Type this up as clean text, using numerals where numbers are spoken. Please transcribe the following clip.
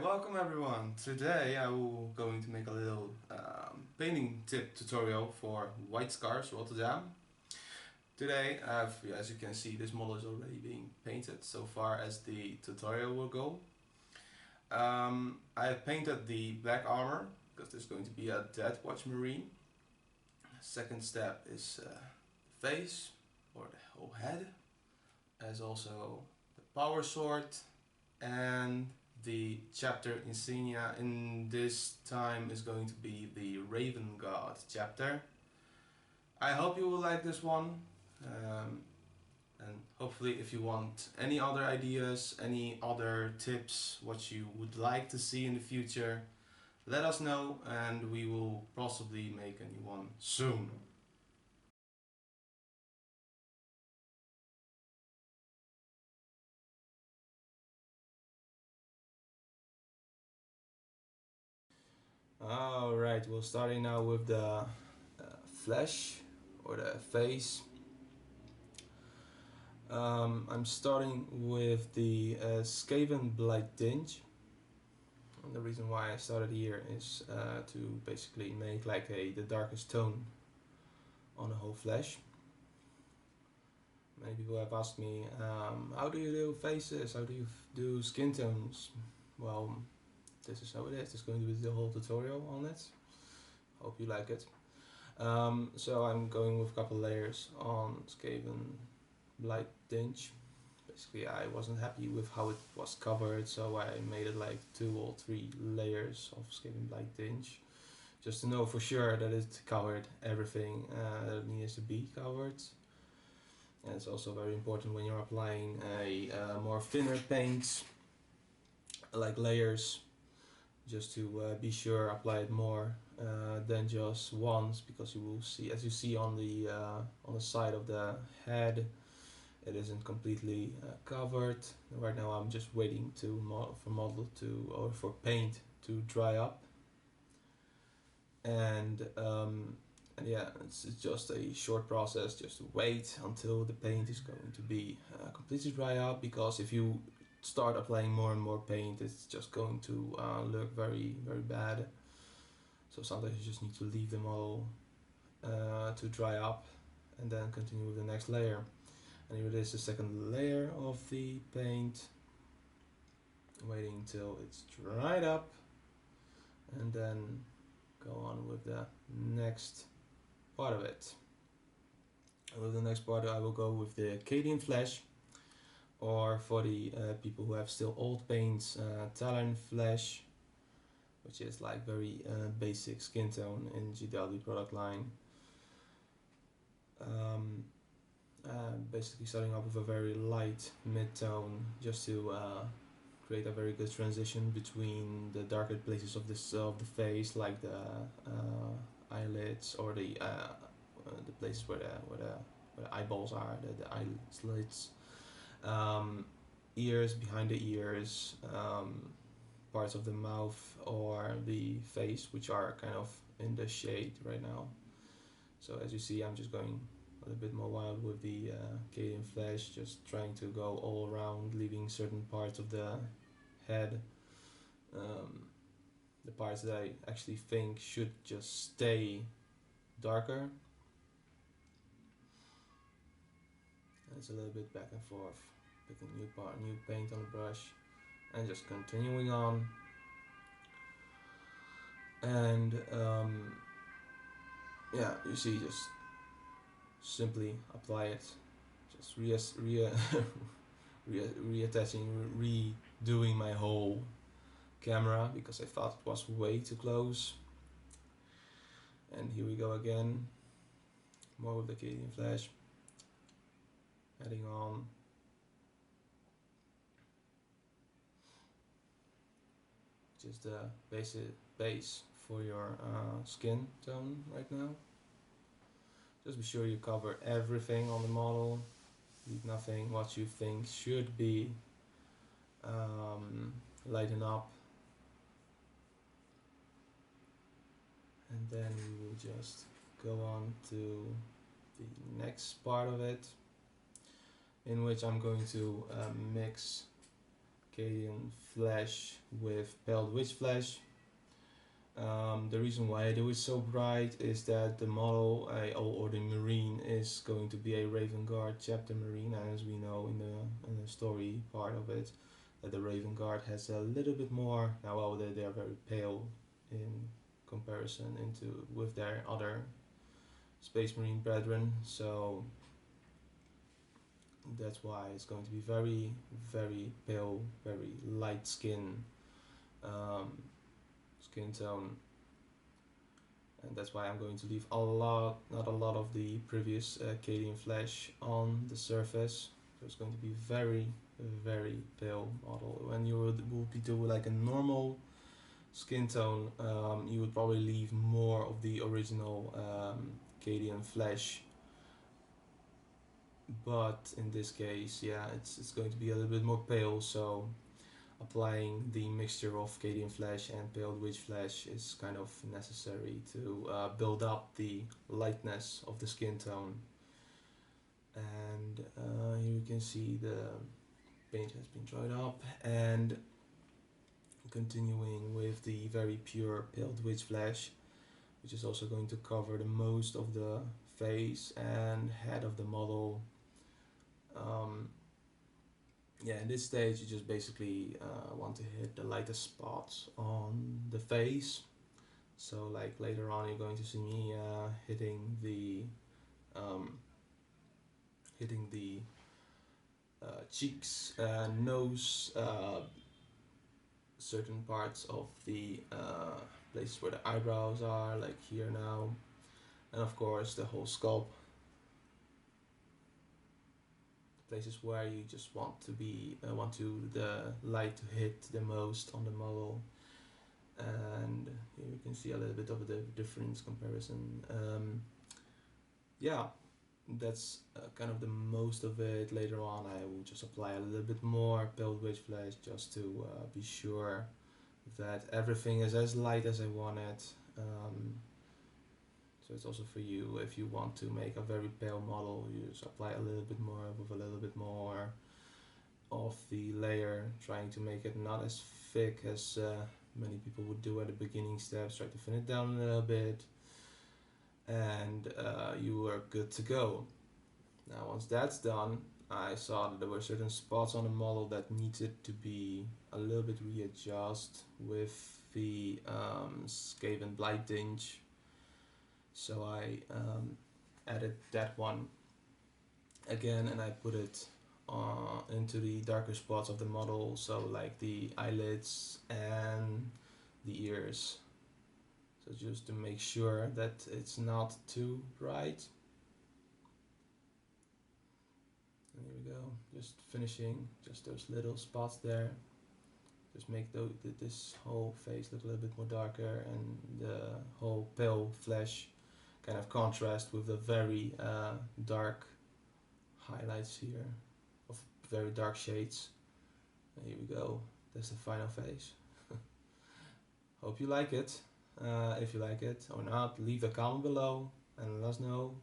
welcome everyone. Today I will going to make a little painting tip tutorial for White Scars Rotterdam. Today, as you can see, this model is already being painted so far as the tutorial will go. I have painted the black armor because there's going to be a Dead Watch Marine. Second step is the face or the whole head, as also the power sword and the chapter insignia. In this time is going to be the Raven God chapter. I hope you will like this one, and hopefully if you want any other ideas, any other tips, what you would like to see in the future, let us know and we will possibly make a new one soon. Alright, we're starting now with the flesh or the face. I'm starting with the Skaven Blight Tinge. And the reason why I started here is to basically make like the darkest tone on the whole flesh. Many people have asked me, how do you do faces, how do you do skin tones? Well, this is how it is. There's going to be the whole tutorial on it. Hope you like it. So I'm going with a couple layers on Skaven Blight Tinge. Basically I wasn't happy with how it was covered, so I made it like 2 or 3 layers of Skaven Blight Tinge, just to know for sure that it covered everything that it needs to be covered. And it's also very important when you're applying a more thinner paint, like layers, just to be sure apply it more than just once, because you will see, as you see on the side of the head, it isn't completely covered. Right now I'm just waiting for paint to dry up, and yeah, it's just a short process, just to wait until the paint is going to be completely dry up, because if you start applying more and more paint, it's just going to look very bad. So sometimes you just need to leave them all to dry up and then continue with the next layer. And here it is, the second layer of the paint, waiting until it's dried up and then go on with the next part of it. And with the next part I will go with the a.k.a. flesh, or for the people who have still old paints, Talon flesh, which is like very basic skin tone in GW product line. Basically starting off with a very light mid-tone, just to create a very good transition between the darker places of the face, like the eyelids, or the places where the eyeballs are, the eyelids, ears, behind the ears, parts of the mouth or the face, which are kind of in the shade right now. So as you see, I'm just going a little bit more wild with the a.k.a. flesh, just trying to go all around, leaving certain parts of the head, the parts that I actually think should just stay darker. And it's a little bit back and forth, picking new paint on the brush, and just continuing on. And yeah, you see, just simply apply it, just reattaching, redoing my whole camera, because I thought it was way too close. And here we go again, more with the a.k.a. flesh, adding on. Just the base for your skin tone right now. Just be sure you cover everything on the model, leave nothing what you think should be lighten up, and then we will just go on to the next part of it, in which I'm going to mix Acadian flesh with pale witch flesh. The reason why I do it so bright is that the model or the marine is going to be a Raven Guard chapter marine, and as we know in the story part of it, that the Raven Guard has a little bit more. Now, well, they are very pale in comparison with their other Space Marine brethren, so that's why it's going to be very, very pale, very light skin tone, and that's why I'm going to leave not a lot of the previous Acadian flesh on the surface. So it's going to be very, very pale model. When you would be doing like a normal skin tone, you would probably leave more of the original Acadian flesh. But in this case, yeah, it's going to be a little bit more pale, so applying the mixture of Acadian flesh and pale witch flesh is kind of necessary to build up the lightness of the skin tone. And here you can see the paint has been dried up, and continuing with the very pure pale witch flesh, which is also going to cover the most of the face and head of the model. Yeah, in this stage you just basically want to hit the lightest spots on the face. So like later on you're going to see me hitting the cheeks, nose, certain parts of the places where the eyebrows are, like here now, and of course the whole scalp. Places where you just want the light to hit the most on the model. And here you can see a little bit of the difference comparison. Yeah, that's kind of the most of it. Later on I will just apply a little bit more pale witch flesh just to be sure that everything is as light as I want it. So it's also for you, if you want to make a very pale model, you just apply a little bit more with a little bit more of the layer, trying to make it not as thick as many people would do at the beginning steps. Try to thin it down a little bit, and you are good to go. Now once that's done, I saw that there were certain spots on the model that needed to be a little bit readjusted with the Skaven Blight tinge. So I added that one again, and I put it into the darker spots of the model, so like the eyelids and the ears. So just to make sure that it's not too bright. And here we go, just finishing just those little spots there. Just make this whole face look a little bit more darker, and the whole pale flesh kind of contrast with the very dark highlights here of very dark shades. And here we go, that's the final face. Hope you like it. If you like it or not, leave a comment below and let us know.